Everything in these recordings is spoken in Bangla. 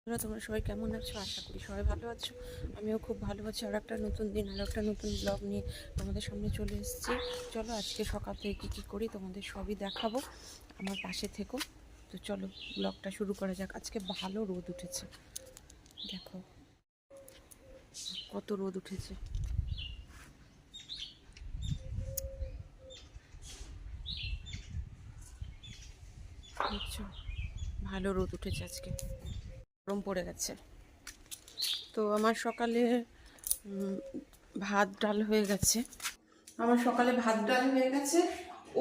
তোমরা সবাই কেমন আছো? আশা করি সবাই ভালো আছো। আমিও খুব ভালো আছি। আর একটা নতুন দিন, আর একটা নতুন ব্লগ নিয়ে তোমাদের সামনে চলে এসেছি। চলো আজকে সকাল থেকে কী করি তোমাদের সবই দেখাবো, আমার পাশে থেকো। তো চলো ব্লগটা শুরু করা যাক। আজকে ভালো রোদ উঠেছে, দেখো কত রোদ উঠেছে। দেখছো, ভালো রোদ উঠেছে, আজকে গরম পড়ে গেছে। তো আমার সকালে ভাত ডাল হয়ে গেছে।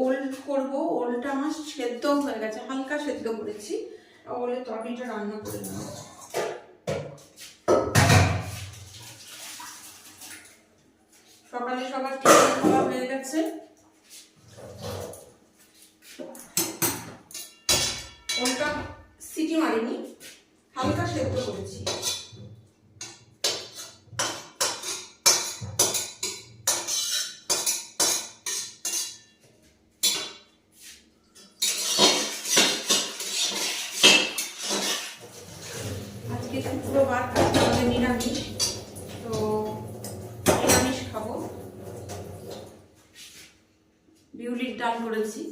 ওল করব। ওলটা আমার সেদ্ধ হয়ে গেছে, হালকা সেদ্ধ করেছি। ওলের তরকারিটা রান্না করে নেব। সকালে সবার টিফিন খাওয়া হয়ে গেছে। ওলটা সিটি মারিনি, হালকা সেদ্ধ করেছি। আজকে শুক্রবার, আমাদের নিরামিষ। তো নিরামিষ খাবো। বিউলির ডাল করেছি।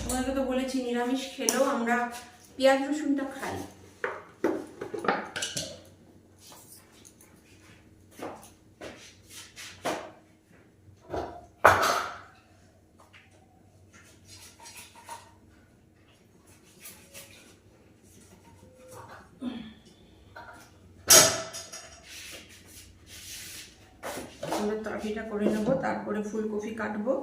তোমাকে তো বলেছি নিরামিষ খেলেও আমরা পেঁয়াজ রসুনটা খাই। আমরা তরকারিটা করে নেব, তারপরে ফুলকপি কাটবো।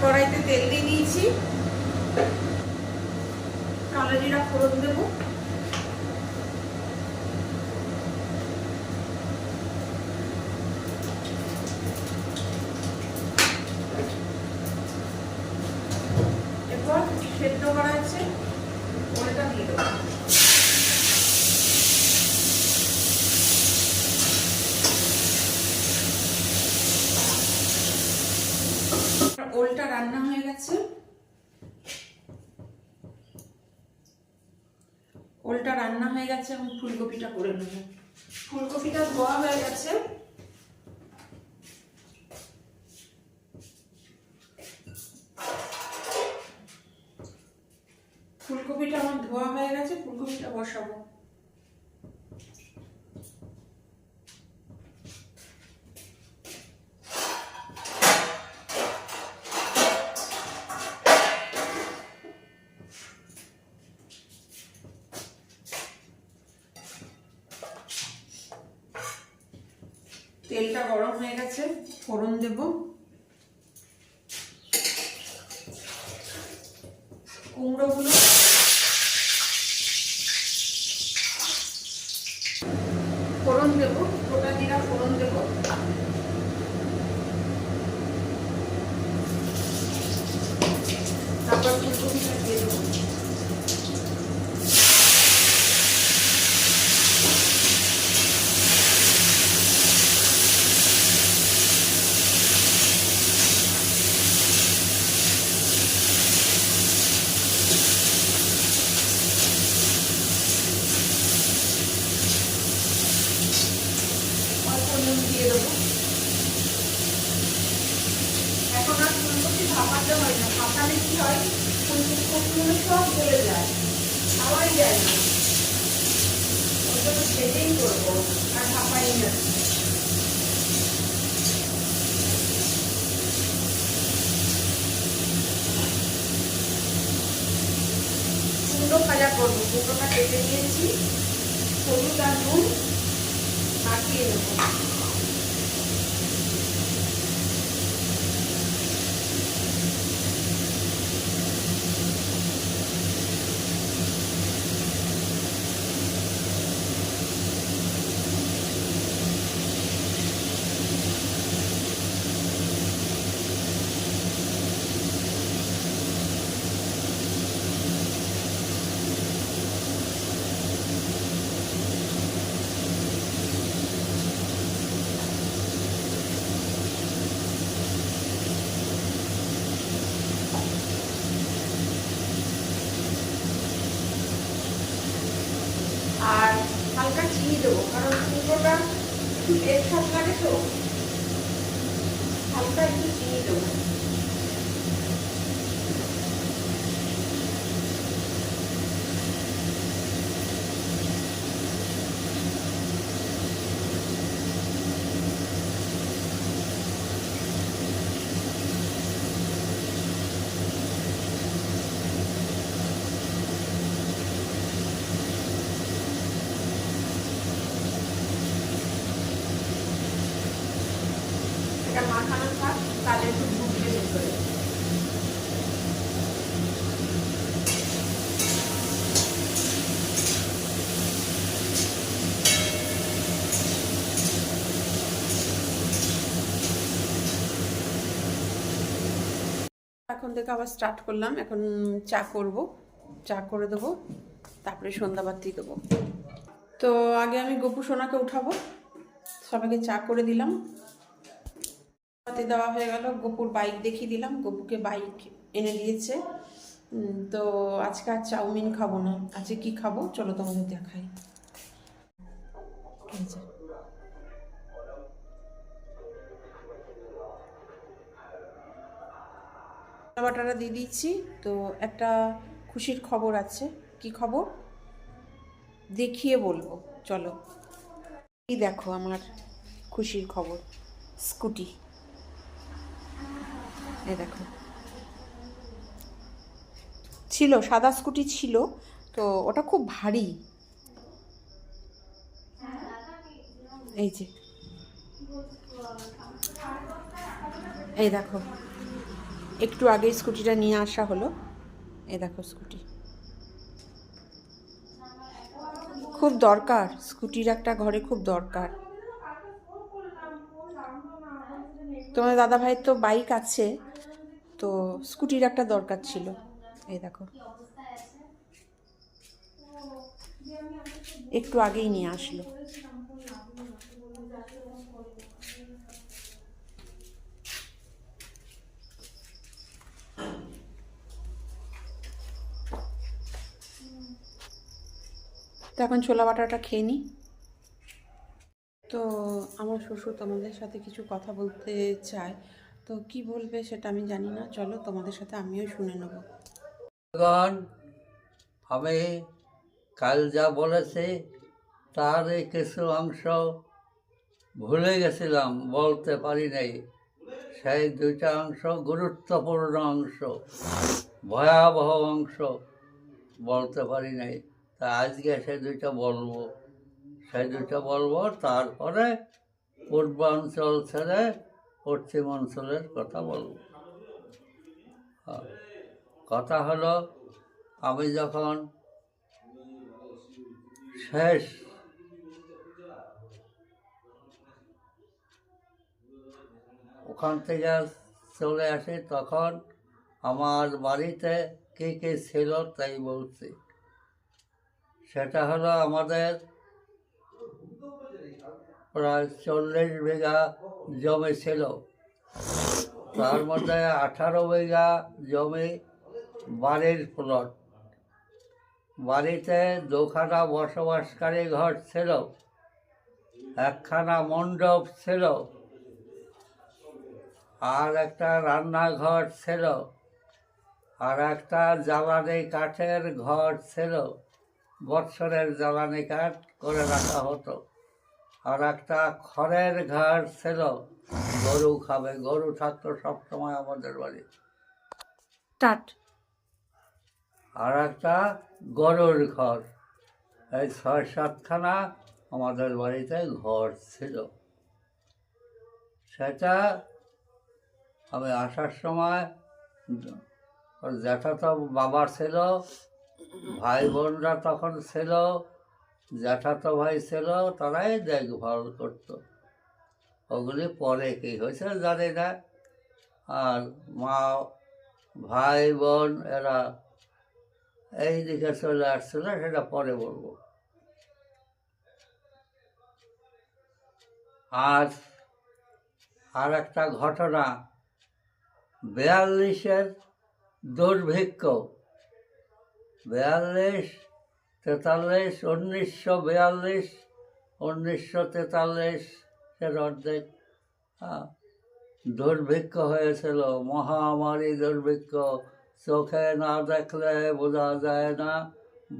কড়াইতে তেল দিয়ে দিয়েছি, কালো জিরা ফোড়ন দেবো। এরপর সেদ্ধ করা আছে ওলটা দিয়ে দেবো। ওলটা রান্না হয়ে গেছে। ওলটা রান্না হয়ে গেছে, এখন ফুলকপিটা করে নেব। ফুলকপিটা ধোয়া হয়ে গেছে। ফুলকপিটা আমার ধোয়া হয়ে গেছে, ফুলকপিটা বসাবো। তেলটা গরম হয়ে গেছে, ফোড়ন দেব। কুমড়োগুলো ফোড়ন দেব, গোটা জিরা ফোড়ন দেব। তারপর ফুলকপিটা দিয়ে দেবো। দিয়ে দেবো। এখন আর ফুলকপি ভাপাতে হয় না, ভাপালে কি হয়, ফুলকপিগুলো সব গলে যায়, খাওয়াই যায় না। ওই জন্য ভেজেই করবো, আর ভাপাই না। কুমড়ো ভাজা করবো। কুমড়োটা কেটে নিয়েছি, হলুদ আর নুন মাখিয়ে নেবো। দেবো, কারণ কুমড়োটা একটু টেস্ট স্বাদ লাগে তো, হালকা একটু চিনি দেবো। এটা মাখানো থাক, তাহলে একটু ঢুকবে ভেতরে। এখন থেকে আবার স্টার্ট করলাম, এখন চা করব, চা করে দেবো, তারপরে সন্ধ্যাবাতি দেবো। তো আগে আমি গপু সোনাকে উঠাবো, সবাইকে চা করে দিলাম, দেওয়া হয়ে গেল, গপুর বাইক দেখিয়ে দিলাম, গপুকে বাইক এনে দিয়েছে। তো আজকে আর চাউমিন খাবো না, আজকে কি খাবো চলো তোমাদের দেখাই। বাটাটা দিয়ে দিচ্ছি। তো একটা খুশির খবর আছে। কি খবর দেখিয়ে বলবো, চলো। এই দেখো আমার খুশির খবর, স্কুটি। এই দেখো, ছিল সাদা স্কুটি ছিল, তো ওটা খুব ভারী। এই যে এই দেখো, একটু আগে স্কুটিটা নিয়ে আসা হলো। এই দেখো স্কুটি, খুব দরকার স্কুটির একটা ঘরে, খুব দরকার। তোমার দাদা ভাইয়ের তো বাইক আছে, তো স্কুটির একটা দরকার ছিল। এই দেখো, একটু আগেই নিয়ে আসলো। তো এখন ছোলা বাটাটা খেয়ে নিই। তো আমার শ্বশুর তোমাদের সাথে কিছু কথা বলতে চায়, তো কি বলবে সেটা আমি জানি না, চলো তোমাদের সাথে আমিও শুনে নেব। আমি কাল যা বলেছি তার কিছু অংশ ভুলে গেছিলাম, বলতে পারি নাই। সেই দুইটা অংশ গুরুত্বপূর্ণ অংশ, ভয়াবহ অংশ বলতে পারি নাই। তা আজকে সেই দুইটা বলবো, তারপরে পূর্বাঞ্চল ছেড়ে পশ্চিম অঞ্চলের কথা বলবো। কথা হলো, আমি যখন শেষ ওখান থেকে চলে আসি, তখন আমার বাড়িতে কে কে ছিল তাই বলছি। সেটা হলো, আমাদের প্রায় 40 বিঘা জমি ছিল, তার মধ্যে 18 বিঘা জমি বাড়ির প্লট। বাড়িতে দুখানা বসবাসকারী ঘর ছিল, একখানা মণ্ডপ ছিল, আর একটা রান্নাঘর ছিল, আর একটা জ্বালানি কাঠের ঘর ছিল, বৎসরের জ্বালানি কাঠ করে রাখা হতো। আর একটা খড়ের ঘর ছিল, গরু খাবে, গরু থাকতো সবসময় আমাদের বাড়ি। আর একটা গরুর ঘর। এই 6-7খানা আমাদের বাড়িতে ঘর ছিল। সেটা আমি আসার সময় জ্যাঠাতো বাবা ছিল, ভাই বোনরা তখন ছিল, জ্যাঠাতো ভাই ছিল, তারাই দেখভাল করতো। ওগুলি পরে কী হয়েছে জানি না। আর মা, ভাই বোন এরা এই দিকে চলে আসছিল, সেটা পরে বলবো। আর একটা ঘটনা, 42-এর দুর্ভিক্ষ, 42, 43, 1942 1943-এর অর্ধেক। দুর্ভিক্ষ হয়েছিল, মহামারী দুর্ভিক্ষ, চোখে না দেখলে বোঝা যায় না,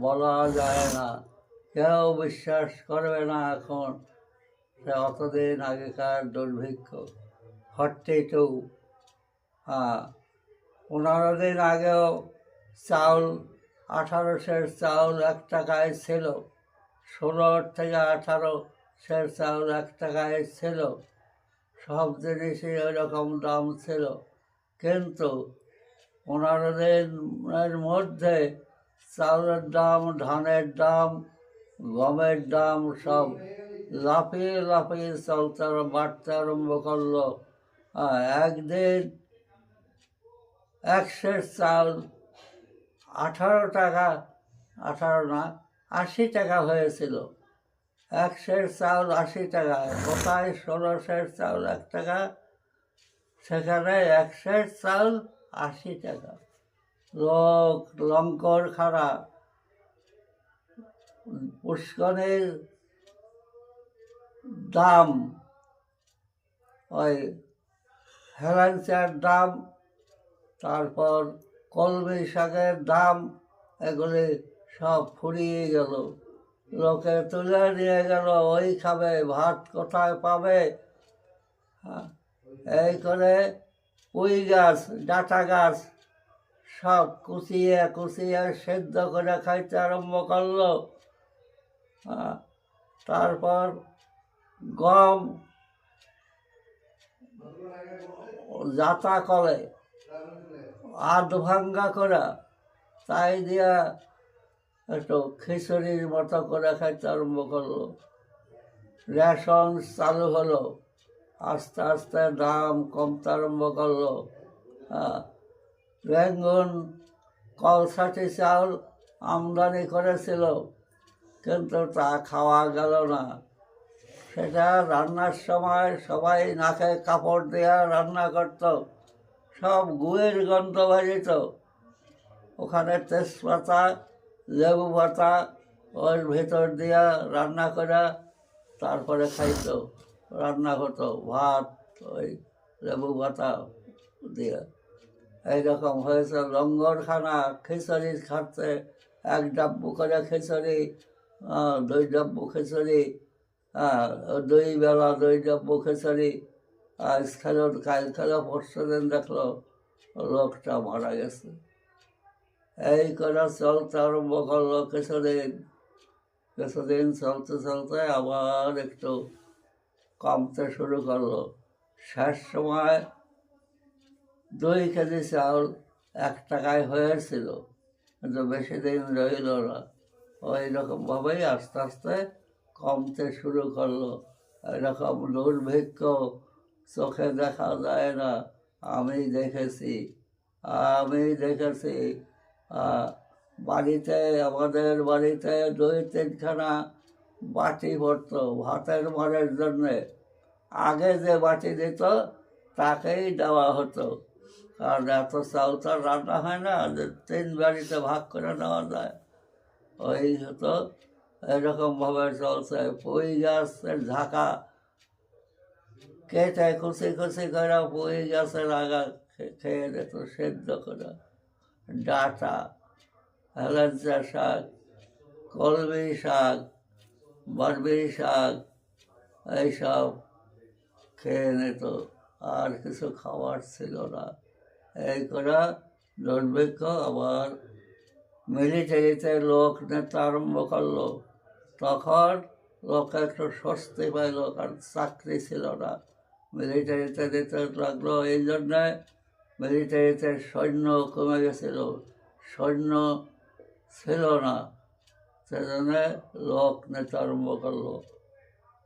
বলা যায় না, কেউ বিশ্বাস করবে না এখন সে অতদিন আগেকার দুর্ভিক্ষ। 42, 15 দিন আগেও চাউল 18 সের চাউল 1 টাকায় ছিল, 16 থেকে 18 সের চাউল 1 টাকায় ছিল, সব জিনিসই ওই রকম দাম ছিল। কিন্তু 15 দিনের মধ্যে চাউলের দাম, ধানের দাম, গমের দাম সব লাফিয়ে লাফিয়ে চলতে বাড়তে আরম্ভ করলো। একদিন 1 সের চাউল 18 টাকা, 18 না 80 টাকা হয়েছিল। 1 সের চাউল 80 টাকা, কোথায় 16 সের চাউল 1 টাকা, সেখানে 1 সের চাউল 80 টাকা। লোক লঙ্কর খাড়া, পুষ্করের দাম, ওই হেলাঞ্চার দাম, তারপর কলমি শাকের দাম, এগুলি সব ফুরিয়ে গেল। লোকে তুলে নিয়ে গেল, ওই খাবে, ভাত কোথায় পাবে। এই করে পুঁই গাছ, ডাঁটা গাছ সব কুচিয়ে কুচিয়ে সেদ্ধ করে খাইতে আরম্ভ করলো। তারপর গম জাতা কলে আধ ভাঙ্গা করা, তাই দিয়া একটু খিচুড়ির মতো করে খাইতে আরম্ভ করলো। রেশন চালু হলো, আস্তে আস্তে দাম কমতে আরম্ভ করলো। রেঙ্গুন কলসাটি চাউল আমদানি করেছিল, কিন্তু তা খাওয়া গেল না। সেটা রান্নার সময় সবাই নাকে কাপড় দেওয়া রান্না করত, সব গুয়ের গন্ধ বাজিত। ওখানে তেজপাতা, লেবু পাতা ওর ভিতর দিয়া রান্না করা, তারপরে খাইতো, রান্না হতো ভাত ওই লেবু পাতা দিয়ে। এইরকম হয়েছে লঙ্গরখানা, খিচুড়ি খাচ্ছে, 1 ডাব্বু করে খিচুড়ি, 2 ডাব্বু খিচুড়ি, 2 বেলা 2 ডাব্বু খিচুড়ি। আজ খেলো, কাল খেলো, পরশু দিন দেখলো লোকটা মারা গেছে। এই করে চলতে আরম্ভ করলো কিছুদিন। কিছুদিন চলতে চলতে আবার একটু কমতে শুরু করলো। শেষ সময় 2 কেজি চাউল 1 টাকায় হয়েছিল, কিন্তু বেশি দিন রইল না। ওই রকমভাবেই আস্তে আস্তে কমতে শুরু করলো। এরকম দুর্ভিক্ষ চোখে দেখা যায় না, আমি দেখেছি। বাড়িতে, আমাদের বাড়িতে 2-3 খানা বাটি পড়তো ভাতের মারের জন্যে। আগে যে বাটি দিত তাকেই দেওয়া হতো, কারণ এত চাউল তো রান্না হয় না যে 3 বাড়িতে ভাগ করে নেওয়া যায়। ওই হতো, এরকমভাবে চলছে। পুঁই গাছের ঝাঁকা কেটে কুচি কুচি করে পুঁই গাছের আগা খেয়ে যেত সেদ্ধ করে। ডাঁটা, হেলেঞ্চা শাক, কলমি শাক, বরবটি শাক, এইসব খেয়ে নিত, আর কিছু খাবার ছিল না। এই করে দুর্ভিক্ষ। আবার মিলিটারিতে লোক নিতে আরম্ভ করলো, তখন লোক একটু স্বস্তি পাইল, কারণ চাকরি ছিল না। মিলিটারিতে দিতে লাগলো, এই জন্যে মিলিটারিতে সৈন্য কমে গেছিল, সৈন্য ছিল না, সেজন্যে লোক নিতে আরম্ভ করলো।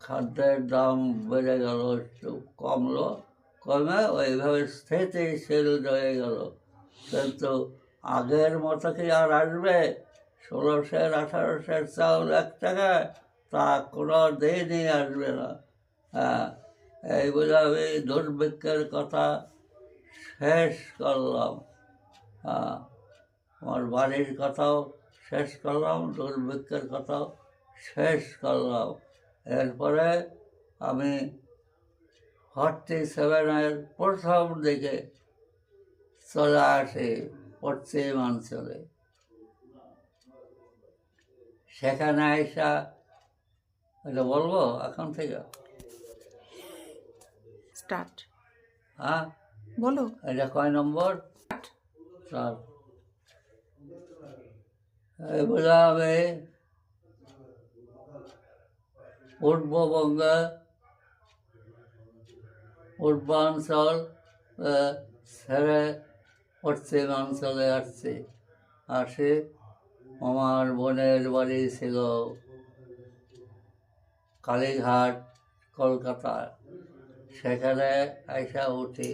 খাদ্যের দাম বেড়ে গেল, একটু কমলো, কমে ওইভাবে স্থিতিশীল রয়ে গেল। কিন্তু আগের মতো কি আর আসবে? 16 সের 18 সের চাউল 1 টাকায়, তা কোনো দিনই আসবে না। এই বলে আমি দুর্ভিক্ষের কথা শেষ করলাম। আমার বাড়ির কথাও শেষ করলাম, দুর্ভিক্ষের কথাও শেষ করলাম। এরপরে আমি 47-এর প্রথম দিকে চলে আসি পশ্চিমাঞ্চলে। সেখানে আইসা, এটা বলবো এখন থেকে? স্টার্ট, হ্যাঁ, বলো। এটা কয় নম্বর? 4। এগুলো আমি পূর্ববঙ্গে পূর্বাঞ্চল ছেড়ে পশ্চিমাঞ্চলে আসছি। আসি, আমার বোনের বাড়ি ছিল কালীঘাট, কলকাতা। সেখানে আইসা উঠি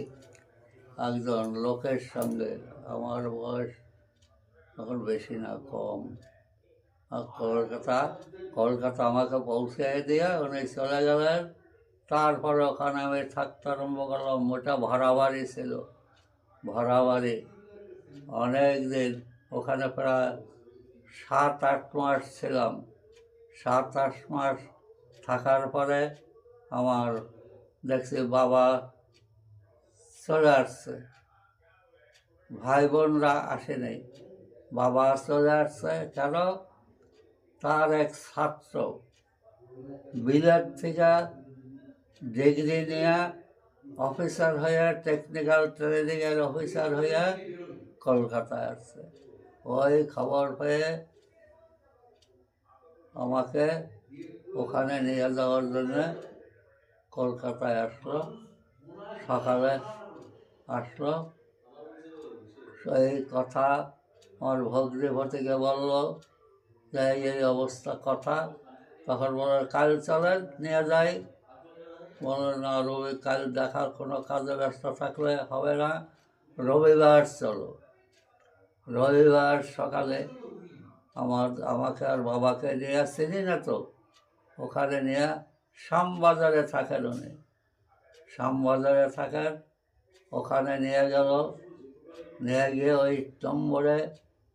একজন লোকের সঙ্গে। আমার বয়স তখন বেশি না, কম। আর কলকাতা আমাকে পৌঁছে দিয়ে উনি চলে গেলেন। তারপরে ওখানে আমি থাকতে আরম্ভ করলাম। ওটা ভাড়া বাড়ি ছিল, ভাড়া বাড়ি অনেক দিন। ওখানে প্রায় 7-8 মাস ছিলাম। 7-8 মাস থাকার পরে আমার দেখছি বাবা চলে আসছে, ভাই বোনরা আসেনি, বাবা চলে আসছে। কেন? তার এক ছাত্র বিলেত থেকে ডিগ্রি নিয়ে অফিসার হয়ে, টেকনিক্যাল ট্রেনিংয়ের অফিসার হয়ে কলকাতায় আসছে। ওই খবর পেয়ে আমাকে ওখানে নিয়ে যাওয়ার জন্য কলকাতায় আসলো। সকালে আসলো, সেই কথা আমার ভগ্নিপতিকে বললো যে এই অবস্থা কথা। তখন বলে কাল চলেন, নিয়ে যাই। বলে না, কাল দেখার কোনো কাজে ব্যস্ত থাকলে হবে না, রবিবার চলো। রবিবার সকালে আমাকে আর বাবাকে নিয়ে চিনি না তো, ওখানে নিয়ে শ্যামবাজারে থাকেন উনি, শ্যামবাজারে থাকেন। ওখানে নিয়ে গেল, নিয়ে গিয়ে ওই নম্বরে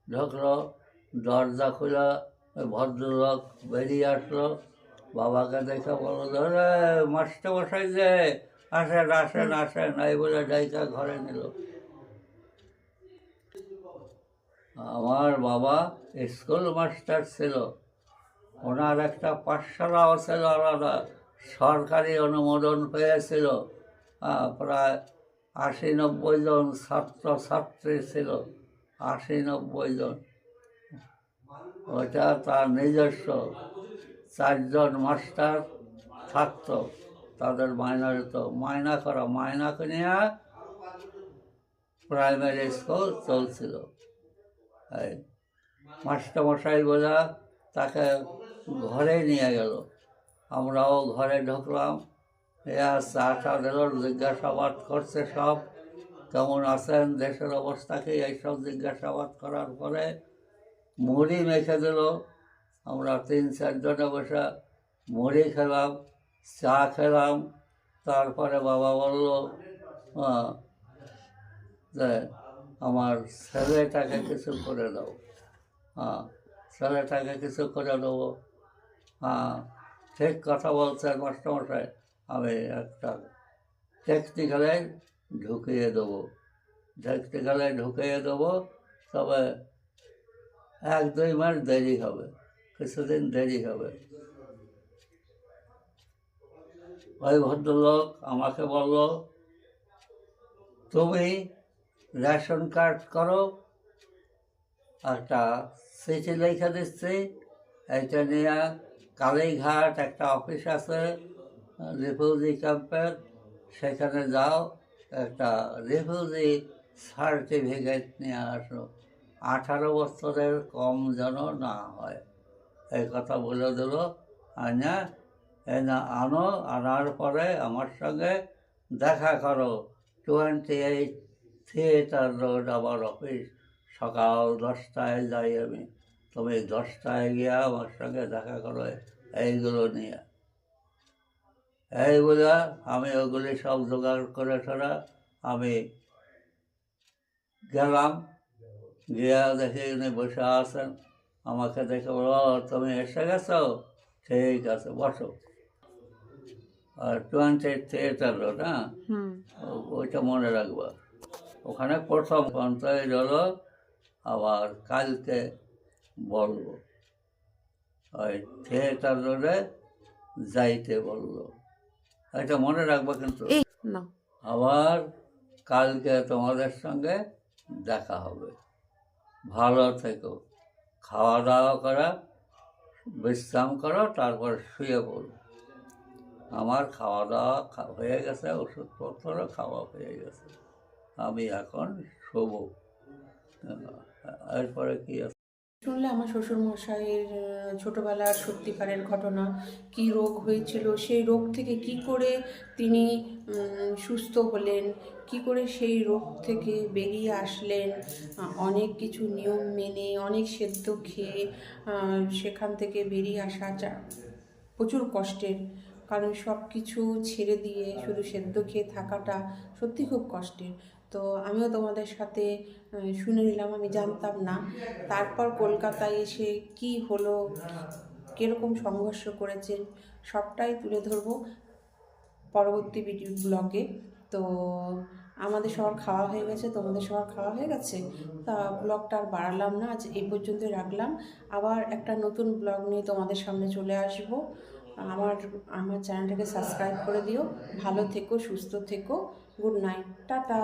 ঢুকলো। দরজা খুলে ওই ভদ্রলোক বেরিয়ে আসলো। বাবাকে দেখে বললো, ধরে মাস্টারমশাই যে, আসেন আসেন আসেন, এই বলে ডাইকা ঘরে নিল। আমার বাবা স্কুল মাস্টার ছিল। ওনার একটা পাঠশালাও ছিল আলাদা, সরকারি অনুমোদন পেয়েছিল। প্রায় 80-90 জন ছাত্র ছাত্রী ছিল, 80-90 জন। ওইটা তার নিজস্ব। 4 জন মাস্টার থাকতো, তাদের মাইনা দিত। মাইনা নিয়ে প্রাইমারি স্কুল চলছিল। এই মাস্টারমশাই বোঝা তাকে ঘরে নিয়ে গেল। আমরাও ঘরে ঢুকলাম। চা টা দিল, জিজ্ঞাসাবাদ করছে সব, কেমন আছেন, দেশের অবস্থা কি, এইসব জিজ্ঞাসাবাদ করার পরে মুড়ি মেখে দিল। আমরা 3-4 জনে বসে মুড়ি খেলাম, চা খেলাম। তারপরে বাবা বলল যে আমার ছেলেটাকে কিছু করে দাও। ছেলেটাকে কিছু করে দেবো। ঠিক কথা বলছেন মাস্টারমশাই, আমি একটা টেকনিক্যালে ঢুকিয়ে দেবো, তবে 1-2 মাস দেরি হবে, কিছুদিন দেরি হবে। ওই ভদ্রলোক আমাকে বলল, তুমি রেশন কার্ড করো, একটা চিঠি লিখে দিচ্ছি, এইটা নিয়ে কালীঘাট একটা অফিস আছে রিফিউজি ক্যাম্পের, সেখানে যাও, একটা রিফিউজি সার্টিফিকেট নিয়ে আসো, 18 বছরের কম যেন না হয়। এই কথা বলে দিল। আনো, আনার পরে আমার সঙ্গে দেখা করো 28 থিয়েটার রোড আমার অফিস। সকাল 10টায় যাই আমি, তুমি 10টায় গিয়ে আমার সঙ্গে দেখা করো এইগুলো নিয়ে। এই বলে আমি ওগুলি সব জোগাড় করে আমি গেলাম। গিয়া দেখি উনি বসে আছেন। আমাকে দেখে বলো, তুমি এসে গেছো, ঠিক আছে বসো। আর 20 থিয়েটার রোড, হ্যাঁ, হুম। ওইটা মনে রাখবা। ওখানে প্রথম পঞ্চায়েত হলো, আবার কালকে বলবো ওই থিয়েটার রোডে যাইতে বললো, এটা মনে রাখবা কিন্তু। এই না, আবার কালকে তোমাদের সঙ্গে দেখা হবে। ভালো থেকো, খাওয়া দাওয়া করা, বিশ্রাম করো, তারপর শুয়ে পড়ো। আমার খাওয়া দাওয়া হয়ে গেছে, ওষুধপত্র খাওয়া হয়ে গেছে, আমি এখন শোব। এরপরে কি আছে? শুনলে আমার শ্বশুর মশাইয়ের ছোটবেলার সত্যিকারের ঘটনা, কি রোগ হয়েছিল, সেই রোগ থেকে কি করে তিনি সুস্থ হলেন, কি করে সেই রোগ থেকে বেরিয়ে আসলেন, অনেক কিছু নিয়ম মেনে, অনেক সেদ্ধ খেয়ে সেখান থেকে বেরিয়ে আসা প্রচুর কষ্টের। কারণ সব কিছু ছেড়ে দিয়ে শুধু সেদ্ধ খেয়ে থাকাটা সত্যি খুব কষ্টের। তো আমিও তোমাদের সাথে শুনে নিলাম, আমি জানতাম না। তারপর কলকাতায় এসে কি হলো, কীরকম সংঘর্ষ করেছেন, সবটাই তুলে ধরবো পরবর্তী ভিডিও ব্লগে। তো আমাদের সবার খাওয়া হয়ে গেছে, তোমাদের সবার খাওয়া হয়ে গেছে, তা ব্লগটা আর বাড়ালাম না, আজ এই পর্যন্তই রাখলাম। আবার একটা নতুন ব্লগ নিয়ে তোমাদের সামনে চলে আসব। আমার আমার চ্যানেলটাকে সাবস্ক্রাইব করে দিও। ভালো থেকো, সুস্থ থেকো, গুড নাইট, টাটা।